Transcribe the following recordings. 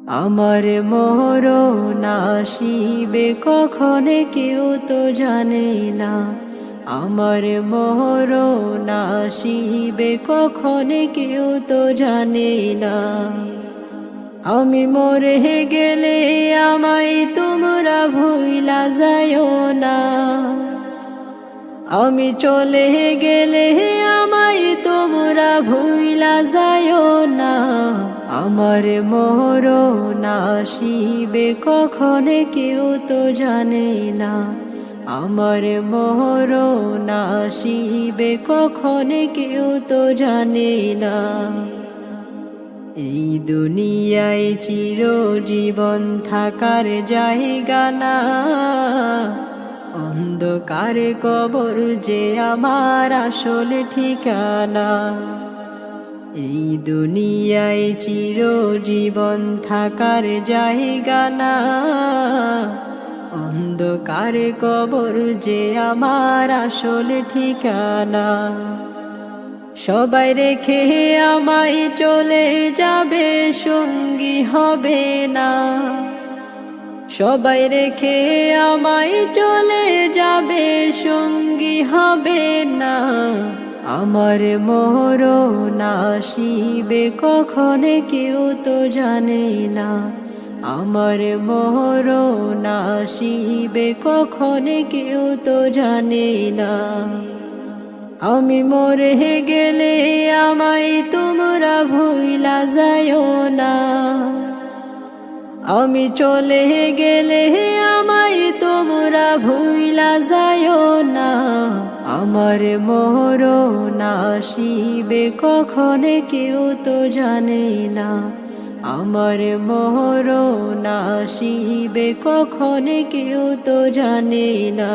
আমার মরণ আসিবে কখনে কেউ তো জানে না। আমার মরণ আসিবে কখনে কেউ তো জানে না। আমি মরে গেলে আমায় তোমরা ভুইলা যাইও না। আমি চলে গেলে আমায় তোমরা ভুইলা যাইও না। আমার মরণ আসিবে কখনে কেউ তো জানে না। আমার মরণ আসিবে কখনে কেউ তো জানে না। এই দুনিয়ায় চিরজীবন থাকার জায়গা না। অন্ধকারে কবর যে আমার আসল ঠিকানা। এই দুনিয়ায় চিরজীবন থাকার জায়গা না। অন্ধকারে কবর যে আমার আসল ঠিকানা। সবাই রেখে আমায় চলে যাবে, সঙ্গী হবে না। সবাই রেখে আমায় চলে যাবে, সঙ্গী হবে না। আমার মরণ আসিবে কখনে কেউ তো জানে না। আমার মরণ আসিবে কখনে কেউ তো জানে না। আমি মরে গেলে আমায় তোমরা ভুইলা যাইও না। আমি চলে গেলে আমায় তোমরা ভুইলা যাইও না। আমার মরণ আসিবে কখনে কেউ তো জানে না। আমার মরণ আসিবে কখনে কেউ তো জানে না।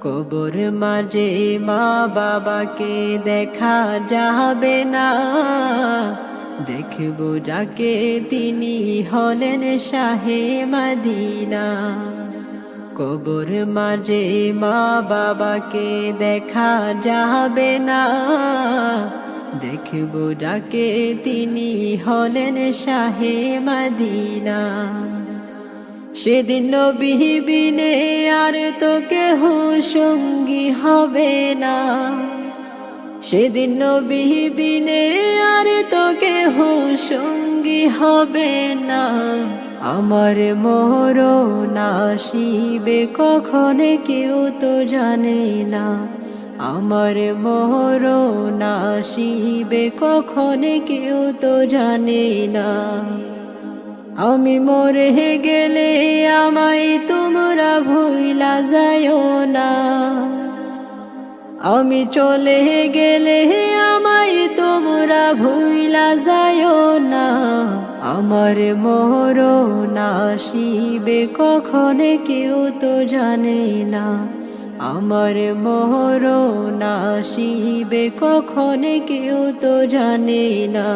কবর মাঝে মা বাবাকে দেখা যাবে না। দেখব যাকে তিনি হলেন শাহে মদিনা। কবর মাঝে মা বাবাকে দেখা যাবে না। দেখব যাকে তিনি হলেন শাহে মদিনা। সেদিন নবী বিনে আর তো কেহ সঙ্গী হবে না। সেদিন নবী বিনে আর তো কেহ সঙ্গী হবে না। আমার মরণ আসিবে কখনে কেউ তো জানে না। আমার মরণ আসিবে কখনে কেউ তো জানে না। আমি মরে গেলে আমায় তোমরা ভুইলা যাইও না। আমি চলে গেলে আমায় তোমরা ভুইলা যাইও না। আমার মরণ আসিবে কখনে কেউ তো জানে না। আমার মরণ আসিবে কখনে কেউ তো জানে না।